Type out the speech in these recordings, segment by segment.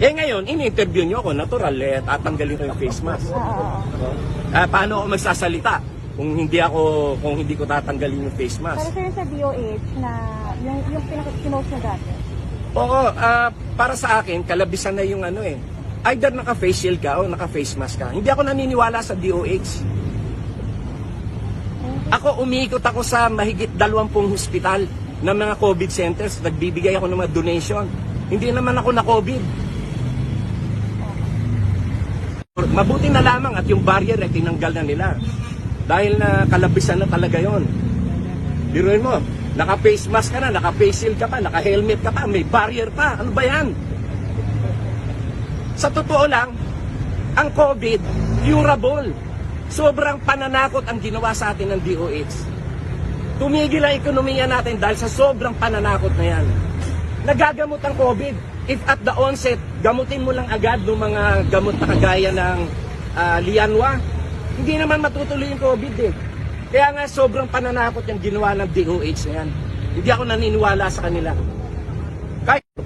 Eh ngayon, in-interview nyo ako, natural, tatanggalin ko yung face mask. Paano ako magsasalita kung hindi ko tatanggalin yung face mask? Pero sir, sa DOH na yung pinaka-kinote nyo dati. Oo, para sa akin, kalabisan na yung either naka-face shield ka o naka-face mask ka. Hindi ako naniniwala sa DOH. Ako, umiikot ako sa mahigit 20 hospital ng mga COVID centers. Nagbibigay ako ng mga donation. Hindi naman ako na-COVID. Mabuti na lamang at yung barrier ay tinanggal na nila. Dahil na kalabisan na talaga yon. Biruin mo, naka-face mask ka na, naka-face shield ka pa, naka-helmet ka pa, may barrier pa. Ano ba yan? Sa totoo lang, ang COVID, curable. Sobrang pananakot ang ginawa sa atin ng DOH. Tumigil ang ekonomiya natin dahil sa sobrang pananakot na yan. Nagagamot ang COVID. If at the onset, gamutin mo lang agad ng mga gamot na kagaya ng lianwa, hindi naman matutuloy yung COVID eh. Kaya nga sobrang pananakot yung ginawa ng DOH na yan. Hindi ako naniniwala sa kanila.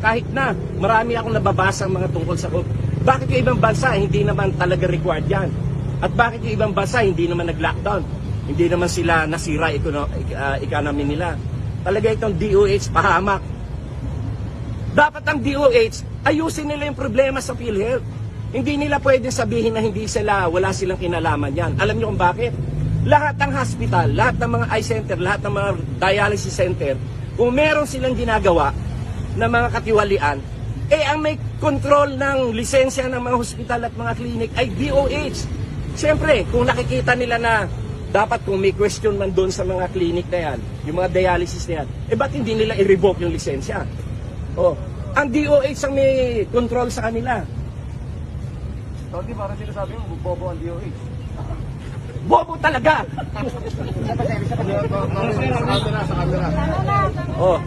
Kahit na, marami akong nababasa mga tungkol sa COVID. Bakit yung ibang bansa hindi naman talaga required yan? At bakit yung ibang bansa hindi naman nag-lockdown? Hindi naman sila nasira economy nila. Talaga itong DOH pahamak. Dapat ang DOH, ayusin nila yung problema sa PhilHealth. Hindi nila pwedeng sabihin na wala silang kinalaman yan. Alam niyo kung bakit? Lahat ng hospital, lahat ng mga eye center, lahat ng mga dialysis center, kung meron silang ginagawa na mga katiwalian, ang may control ng lisensya ng mga hospital at mga clinic ay DOH. Siyempre, kung nakikita nila na dapat kung may question man doon sa mga clinic na yan, yung mga dialysis na yan, ba't hindi nila i-revoke yung lisensya? Ang DOH ang may control sa kanila. Tony, parang sinasabi mo, bobo ang DOH. Bobo talaga!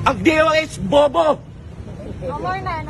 Ang DOH, bobo! No more na.